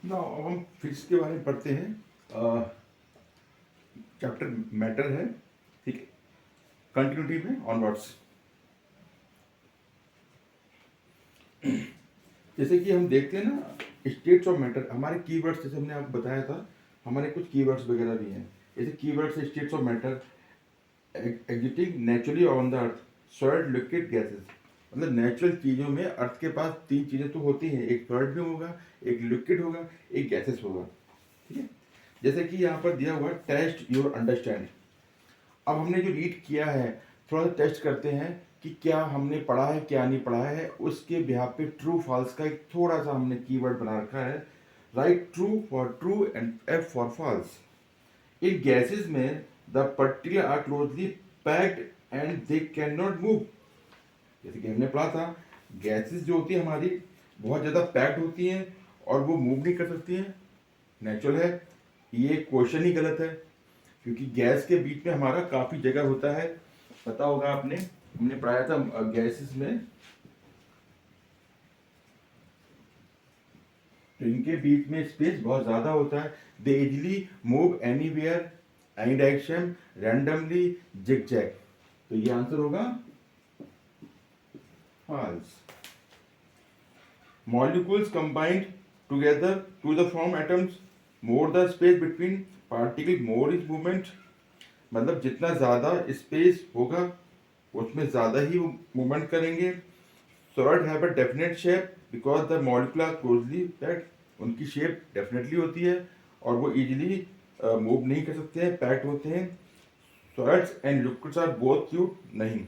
ना अब हम फिजिक्स के बारे में पढ़ते हैं। चैप्टर मैटर है, ठीक है, कंटिन्यूटी में ऑनवर्ड्स। जैसे कि हम देखते हैं ना, स्टेट्स ऑफ मैटर, हमारे कीवर्ड्स, जैसे हमने आपको बताया था, हमारे कुछ कीवर्ड्स वगैरह भी हैं। जैसे कीवर्ड्स है states of matter, existing naturally on the earth, solid, liquid, gases. मतलब नेचुरल चीज़ों में अर्थ के पास तीन चीज़ें तो होती हैं, एक सॉलिड भी होगा, एक लिक्विड होगा, एक गैसेस होगा, ठीक है। जैसे कि यहाँ पर दिया हुआ टेस्ट योर अंडरस्टैंड। अब हमने जो रीड किया है, थोड़ा सा टेस्ट करते हैं कि क्या हमने पढ़ा है क्या नहीं पढ़ा है। उसके बिहाफ पे ट्रू फॉल्स का एक थोड़ा सा हमने कीवर्ड बना रखा है। Write true for true and F for false. इन गैसेस में the particular are closely packed and they can not move. जैसे कि हमने पढ़ा था, गैसेस जो होती है हमारी बहुत ज़्यादा पैक्ड होती हैं और वो मूव नहीं कर सकती हैं। नेचुरल है, ये क्वेश्चन ही गलत है, क्योंकि गैस के बीच में हमारा काफ़ी जगह होता है। पता होगा आपने, हमने पढ़ाया था गैसेस में, तो इनके बीच में स्पेस बहुत ज़्यादा होता है। They easily move anywhere, any direction, randomly, zigzag. तो ये आंसर होगा false. Molecules combined together to the form atoms. More the space between particle, more is movement. मतलब जितना ज़्यादा स्पेस होगा उसमें ज़्यादा ही वो मूवमेंट करेंगे। Solid have a definite shape because the molecule are closely packed. उनकी शेप डेफिनेटली होती है और वो इजीली मूव नहीं कर सकते हैं, पैक्ड होते हैं। Solids and liquids are both fluid नहीं,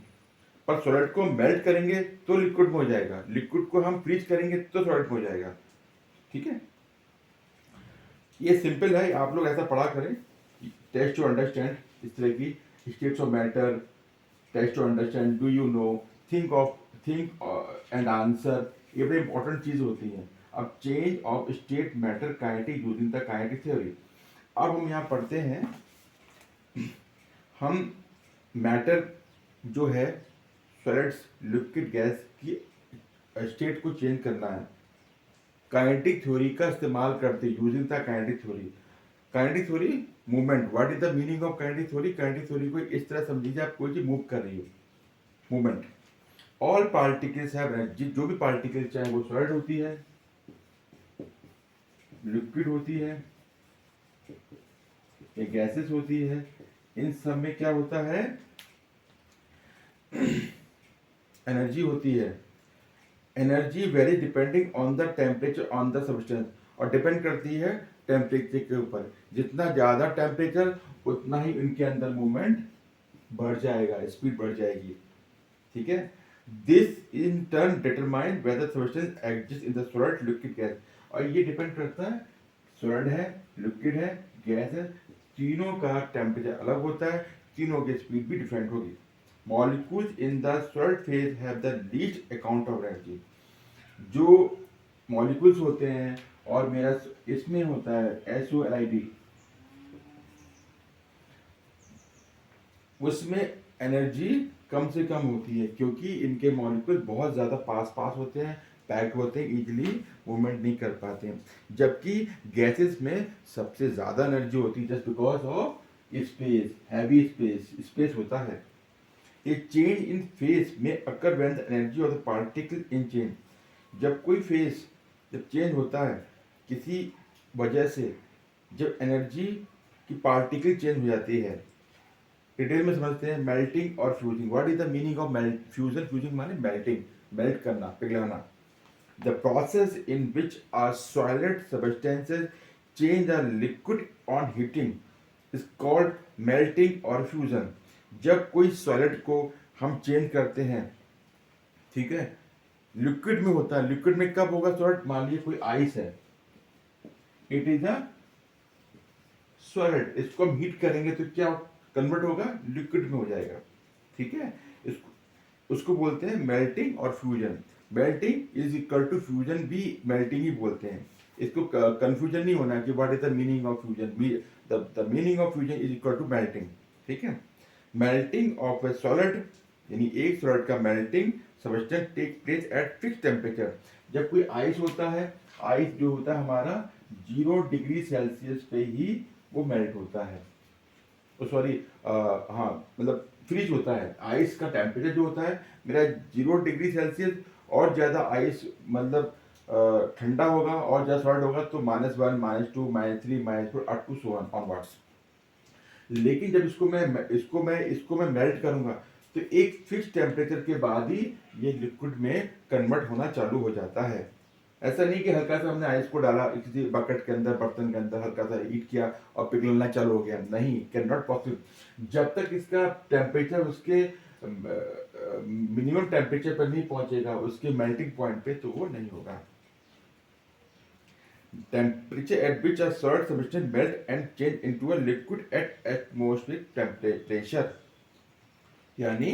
पर सॉलिड को मेल्ट करेंगे तो लिक्विड में हो जाएगा, लिक्विड को हम फ्रीज करेंगे तो सॉलिड में हो जाएगा, ठीक है। ये सिंपल है, आप लोग ऐसा पढ़ा करें। टेस्ट टू अंडरस्टैंड, इस तरह की states of matter, test to understand, do you know, think and answer, ये बड़ी इंपॉर्टेंट चीज़ होती हैं। अब change of state matter kinetic using the kinetic theory. अब हम यहाँ पढ़ते हैं, हम मैटर जो है, सॉलिड्स, लिक्विड, गैस की स्टेट को चेंज करना है काइनेटिक थ्योरी का इस्तेमाल करते, using the kinetic theory. Kinetic theory movement. What is the meaning of kinetic theory? Kinetic theory को इस तरह समझिए, आप कोई चीज मूव कर रही हो, movement. All particles have energy. जो भी पार्टिकल, चाहे वो सॉलिड होती है, लिक्विड होती है या गैसेस होती है, इन सब में क्या होता है? एनर्जी होती है। Energy very depending on the temperature on the substance, और डिपेंड करती है टेम्परेचर के ऊपर। जितना ज़्यादा टेम्परेचर उतना ही इनके अंदर मूवमेंट बढ़ जाएगा, स्पीड बढ़ जाएगी, ठीक है। This in turn determine whether substance exist in the solid, liquid, gas. और ये डिपेंड करता है, सॉलिड है, लिक्विड है, गैस है, तीनों का टेम्परेचर अलग होता है, तीनों की स्पीड भी डिफरेंट होगी। Molecules in the solid phase have the least account of energy. जो मॉलिक्यूल्स होते हैं, और मेरा इसमें होता है SOLID, उसमें एनर्जी कम से कम होती है, क्योंकि इनके मॉलिक्यूल बहुत ज़्यादा पास पास होते हैं, पैक्ड होते हैं, इजीली मूवमेंट नहीं कर पाते हैं। जबकि गैसेस में सबसे ज़्यादा एनर्जी होती है, just because of space, heavy space होता है। ए चेंज इन फेस में occur when the energy of the particle in change. जब कोई फेस जब चेंज होता है किसी वजह से, जब एनर्जी की पार्टिकल चेंज हो जाती है, डिटेल में समझते हैं। मेल्टिंग और fusing. What is the meaning of melt? Fusion, fusing माने मेल्टिंग, मेल्ट करना, पिघलाना। The process in which are solid substances change the liquid on heating is called melting और फ्यूजन। जब कोई सॉलिड को हम चेंज करते हैं, ठीक है, लिक्विड में होता है। लिक्विड में कब होगा सॉलिड? मान लीजिए कोई आइस है, इट इज अ सॉलिड, इसको हम हीट करेंगे तो क्या कन्वर्ट होगा? लिक्विड में हो जाएगा, ठीक है। इसको उसको बोलते हैं मेल्टिंग और fusion. Melting is equal to fusion भी मेल्टिंग ही बोलते हैं। इसको कंफ्यूजन नहीं होना कि what is the meaning of fusion. The meaning of fusion is equal to melting, ठीक है। मेल्टिंग ऑफ ए सॉलिड, यानी एक सॉलिड का melting substance take place at fix temperature. जब कोई आइस होता है, आइस जो होता है हमारा 0 डिग्री सेल्सियस पे ही वो मेल्ट होता है, सॉरी, हाँ, मतलब फ्रीज होता है। आइस का टेम्परेचर जो होता है मेरा 0 डिग्री सेल्सियस, और ज़्यादा आइस मतलब ठंडा होगा और ज़्यादा सॉलिड होगा तो -1, -2, -3, -4 अप टू सो ऑनवर्ड्स। लेकिन जब इसको मैं मेल्ट करूंगा तो एक फिक्स टेम्परेचर के बाद ही ये लिक्विड में कन्वर्ट होना चालू हो जाता है। ऐसा नहीं कि हल्का सा हमने आइस को डाला किसी बकेट के अंदर, बर्तन के अंदर, हल्का सा हीट किया और पिघलना चालू हो गया, नहीं, कैन नॉट पॉसिबल। जब तक इसका टेम्परेचर उसके मिनिमम टेम्परेचर पर नहीं पहुंचेगा, उसके मेल्टिंग पॉइंट पे, तो वो नहीं होगा। Temperature at which a solid substance melt and change into a liquid at atmospheric temperature, यानी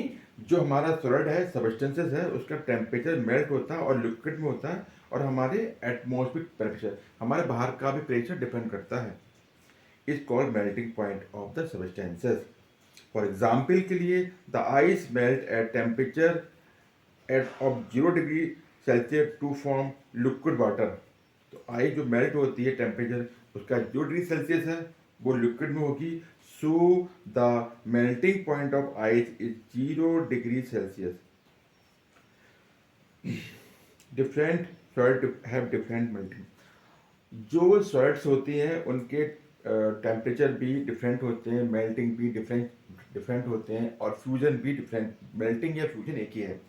जो हमारा सॉलिड है, सब्सटेंसेस है, उसका टेम्परेचर मेल्ट होता है और लिक्विड में होता है, और हमारे एटमॉस्फेरिक प्रेशर, हमारे बाहर का भी प्रेशर डिपेंड करता है, is called melting point of the substances. For example के लिए, the ice melt at temperature at of 0 degree Celsius to form liquid water. तो आइस जो मेल्ट होती है टेम्परेचर उसका 0 डिग्री सेल्सियस है, वो लिक्विड में होगी। So the melting point of ice is 0 degree Celsius. Different salt have different melting. जो सॉल्ट्स होती हैं उनके टेम्परेचर भी डिफरेंट होते हैं, मेल्टिंग भी डिफरेंट डिफरेंट होते हैं, और फ्यूजन भी डिफरेंट। मेल्टिंग या फ्यूजन एक ही है।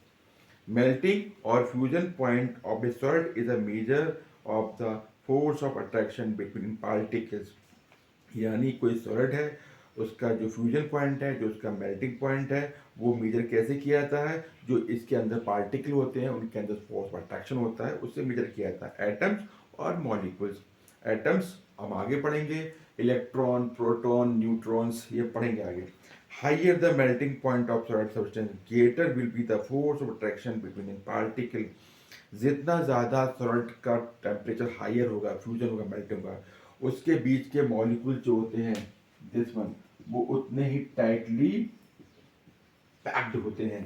Melting or fusion point of a solid is a measure of the force of attraction between particles। यानी कोई सॉलिड है, उसका जो फ्यूजन पॉइंट है, जो उसका मेल्टिंग पॉइंट है, वो मेजर कैसे किया जाता है? जो इसके अंदर पार्टिकल होते हैं उनके अंदर फोर्स ऑफ अट्रैक्शन होता है, उससे मेजर किया जाता है। एटम्स और मॉलिक्यूल्स। एटम्स हम आगे पढ़ेंगे, इलेक्ट्रॉन, प्रोटॉन, न्यूट्रॉन्स, ये पढ़ेंगे आगे। Higher the melting point of solid substance, greater will be the force of attraction between particle। जितना ज़्यादा सॉलिड का टेम्परेचर हायर होगा, फ्यूजन होगा, मेल्ट होगा, उसके बीच के मॉलिक्यूल जो होते हैं, दिस वन, वो उतने ही टाइटली पैक्ड होते हैं।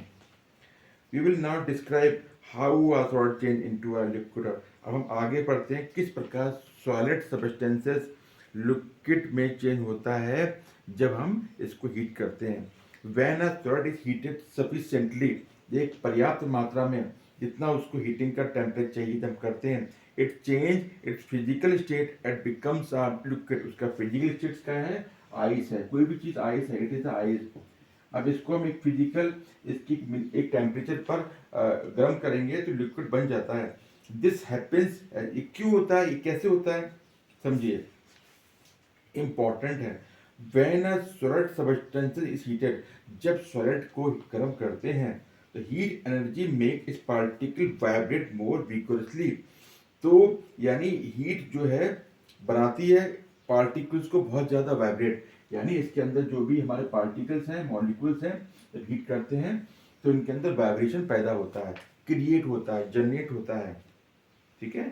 We will not describe how a solid change into a liquid. अब हम आगे पढ़ते हैं किस प्रकार सॉलिड सब्सटेंसेस लिक्विड में चेंज होता है जब हम इसको हीट करते हैं। When a solid is heated sufficiently, एक पर्याप्त मात्रा में, जितना उसको हीटिंग का टेम्परेचर चाहिए जब करते हैं, it change it's physical state and becomes a liquid. उसका फिजिकल स्टेट क्या है? आइस है। कोई भी चीज़ आइस है, इट इज आइस। अब इसको हम एक फिजिकल, इसकी एक टेम्परेचर पर गर्म करेंगे तो लिक्विड बन जाता है। दिस हैपेंस, ये क्यों होता है, ये कैसे होता है, समझिए, इंपॉर्टेंट है। When a solid substance is heated, जब सॉलिड को गर्म करते हैं तो हीट एनर्जी मेक इस पार्टिकल वाइब्रेट मोर विगोरसली। तो यानी हीट जो है बनाती है पार्टिकल्स को बहुत ज़्यादा वाइब्रेट, यानी इसके अंदर जो भी हमारे पार्टिकल्स हैं, मॉलिक्यूल्स हैं, जब हीट करते हैं तो इनके अंदर वाइब्रेशन पैदा होता है, क्रिएट होता है, जनरेट होता है। ठीक है।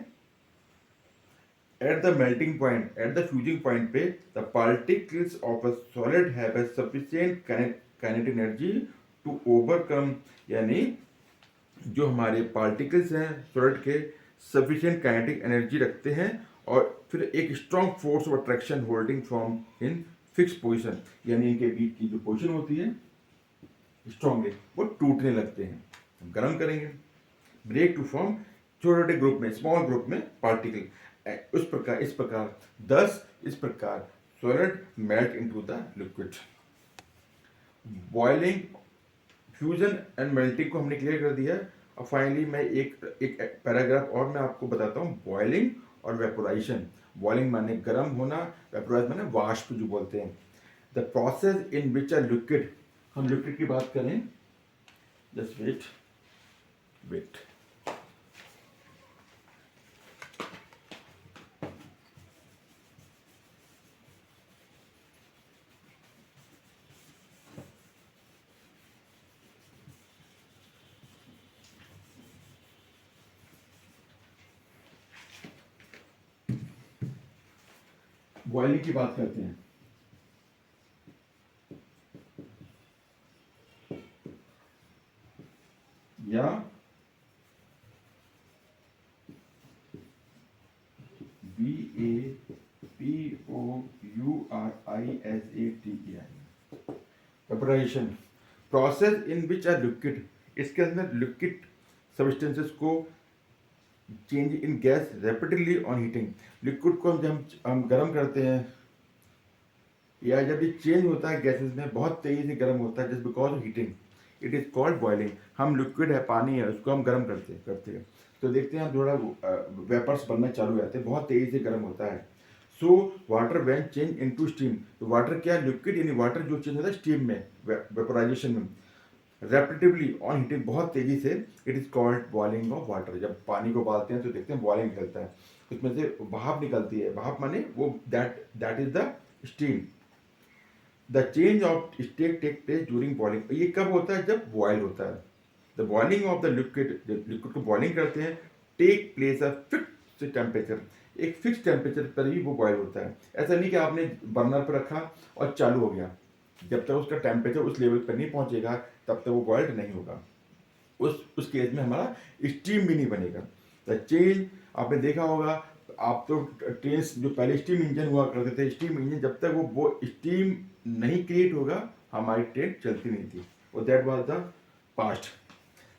At the melting point, at the fusing point पे, the particles of a solid have a sufficient kinetic energy to overcome, यानी जो हमारे पार्टिकल्स हैं सॉलिड के, सफिशिएंट काइनेटिक एनर्जी रखते हैं, और फिर एक strong force of attraction holding from in fix position, यानी इनके बीच की जो पोजिशन होती है स्ट्रॉन्गली, वो टूटने लगते हैं। हम गर्म करेंगे, ब्रेक टू फॉर्म, छोटे छोटे ग्रुप में, स्मॉल ग्रुप में पार्टिकल, इस प्रकार 10 इस प्रकार solid melt into the liquid. Boiling, fusion and melting को हमने क्लियर कर दिया। अब फाइनली मैं एक पैराग्राफ और मैं आपको बताता हूँ, बॉइलिंग और वेपोराइजेशन। बॉइलिंग माने गर्म होना, वेपोराइज माने वाष्प जो बोलते हैं। The process in which a liquid, हम लिक्विड की बात करें, जस्ट वेट वेट, बॉइलिंग की बात करते हैं। या VAPOURISATEI। Vaporisation, process in which are liquid, इसके अंदर लिक्विड सब्सटेंसेस को change in gas rapidly on heating. Liquid को जब हम गर्म करते हैं या जब ये चेंज होता है गैसेस में, बहुत तेजी से गर्म होता है just because of heating, it is called boiling. हम लिक्विड है, पानी है, उसको हम गर्म करते हैं तो देखते हैं हम थोड़ा वेपर्स बनना चालू हो जाते हैं, बहुत तेजी से गर्म होता है। So water when change into steam, तो वाटर क्या, लिक्विड यानी वाटर जो चेंज होता है स्टीम में, वेपोराइजेशन में, रेपिटेडली ऑन हीटिंग, बहुत तेजी से, it is called boiling of water. जब पानी को उबालते हैं तो देखते हैं बॉइलिंग निकलता है, उसमें से भाप निकलती है, भाप माने वो that is the steam. The change of state take place during boiling, ये कब होता है, जब बॉयल होता है। The boiling of the liquid, जब लिक्विड को बॉइलिंग करते हैं, take place a fix temperature, एक फिक्स टेम्परेचर पर ही वो बॉयल होता है। ऐसा नहीं कि आपने बर्नर पर रखा और चालू हो गया, जब तक उसका टेम्परेचर उस लेवल पर नहीं पहुंचेगा तब तक वो बॉयल्ड नहीं होगा। उस केस में हमारा स्टीम भी नहीं बनेगा। द चेंज, आपने देखा होगा, आप तो ट्रेन जो पहले स्टीम इंजन हुआ करते थे, स्टीम इंजन जब तक वो स्टीम नहीं क्रिएट होगा हमारी ट्रेन चलती नहीं थी, और that was the past.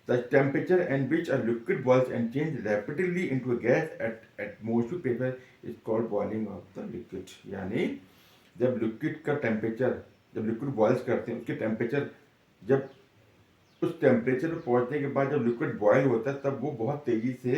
The temperature and which a liquid boils and change rapidly into a gas at atmospheric pressure is called boiling of the liquid. यानी जब लिक्विड का टेम्परेचर, जब लिक्विड बॉइल्स करते हैं उसके टेम्परेचर, जब उस temperature पर पहुंचने के बाद जब लिक्विड बॉयल होता है तब वो बहुत तेजी से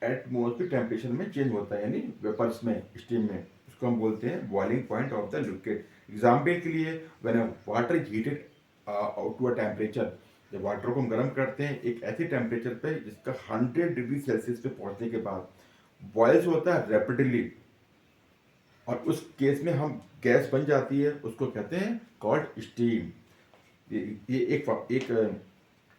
एटमॉस्फेरिक टेम्परेचर में चेंज होता है, यानी वेपर्स में, स्टीम में, उसको हम बोलते हैं boiling point of the liquid. Example के लिए, when water is heated out to a temperature, जब वाटर को हम गर्म करते हैं एक ऐसे टेम्परेचर पे जिसका 100 डिग्री सेल्सियस पे पहुंचने के बाद बॉयल्स होता है रैपिडली, और उस केस में हम गैस बन जाती है, उसको कहते हैं कॉल्ड स्टीम। ये एक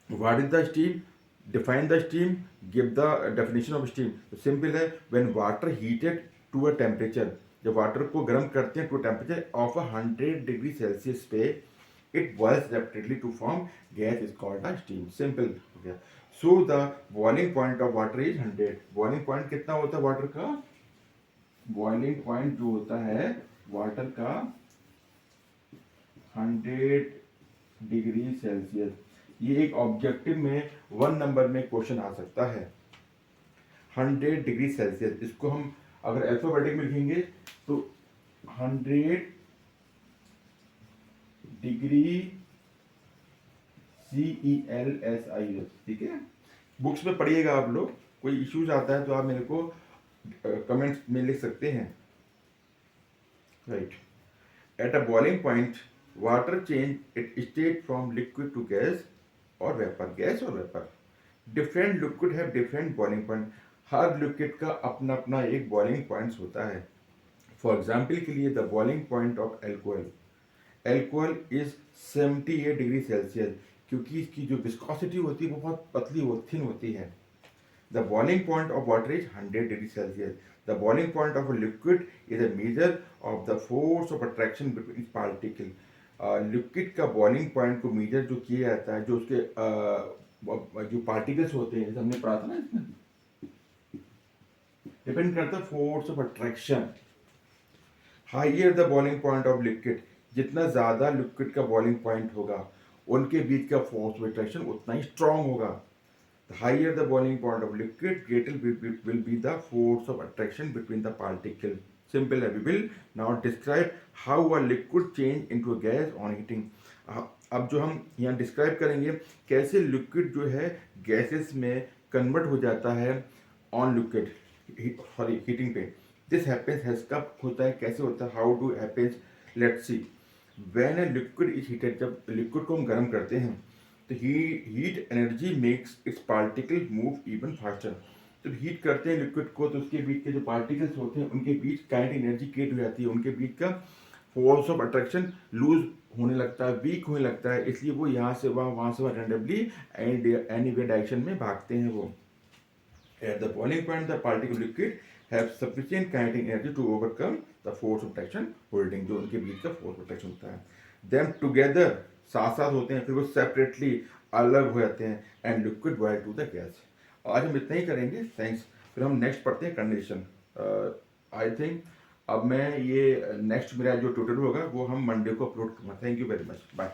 what is the steam, define the steam, give the definition of steam. Simple है, when water heated to a temperature, जब वाटर को गर्म करते हैं to temperature of 100 degree Celsius पे, it boils rapidly to form gas is called the steam. Simple हो गया। So the boiling point of water is 100। Boiling point कितना होता है वाटर का, बॉइलिंग पॉइंट जो होता है वाटर का 100 डिग्री सेल्सियस। ये एक ऑब्जेक्टिव में 1 नंबर में क्वेश्चन आ सकता है, 100 डिग्री सेल्सियस। इसको हम अगर अल्फाबेटिक में लिखेंगे तो 100 डिग्री CELSIUS, ठीक है। बुक्स में पढ़िएगा आप लोग, कोई इश्यूज आता है तो आप मेरे को कमेंट्स में लिख सकते हैं, right. At a boiling point water change it state from liquid to gas और वेपर, गैस और vapour. Different liquid have different boiling point, हर लिक्विड का अपना अपना एक बॉइलिंग पॉइंट्स होता है। फॉर एग्जाम्पल के लिए the boiling point of alcohol, alcohol is 78 degree Celsius, क्योंकि इसकी जो विस्कोसिटी होती है वो बहुत पतली थिन होती है। The boiling point of water is 100 degree Celsius. The boiling point of a liquid is a measure of the force of attraction between particle. Liquid का बॉइलिंग पॉइंट को मेजर जो किया जाता है, जो उसके जो पार्टिकल्स होते हैं, जैसे हमने पढ़ा था ना, इसमें डिपेंड करता है force of attraction. Higher the boiling point of liquid, जितना ज़्यादा लिक्विड का बॉइलिंग पॉइंट होगा उनके बीच का फोर्स ऑफ अट्रैक्शन उतना ही स्ट्रांग होगा। The higher the boiling point of liquid, greater will be the force of attraction between the particle. Simple है। We will now describe how a liquid change into a gas on heating. अब जो हम यहाँ describe करेंगे कैसे liquid जो है gases में कन्वर्ट हो जाता है ऑन लिक्विड, सॉरी हीटिंग पे। दिस हैपेंस हैज, कब होता है, कैसे होता है, how do happens, let's see. When a liquid is heated, जब लिक्विड को हम गर्म करते हैं तो heat energy makes it's particle move even faster. जब हीट करते हैं लिक्विड को तो उसके बीच के जो पार्टिकल्स होते हैं उनके बीच काइनेटिक एनर्जी क्रिएट हो जाती है, उनके बीच का फोर्स ऑफ अट्रैक्शन लूज होने लगता है, वीक होने लगता है, इसलिए वो यहाँ से वहाँ से रैंडमली एनी वे डायरेक्शन में भागते हैं वो। At the boiling point the particle liquid have sufficient kinetic energy to overcome the force of attraction holding, जो उनके बीच का फोर्स ऑफ अट्रैक्शन होता है। देम टुगेदर, साथ साथ होते हैं, फिर वो सेपरेटली अलग हो जाते हैं, and liquid boil to the gas. आज हम इतना ही करेंगे, थैंक्स। फिर हम नेक्स्ट पढ़ते हैं कंडीशन। आई थिंक अब मैं ये नेक्स्ट मेरा जो ट्यूटोरियल होगा वो हम मंडे को अपलोड करूँगा। Thank you very much, bye.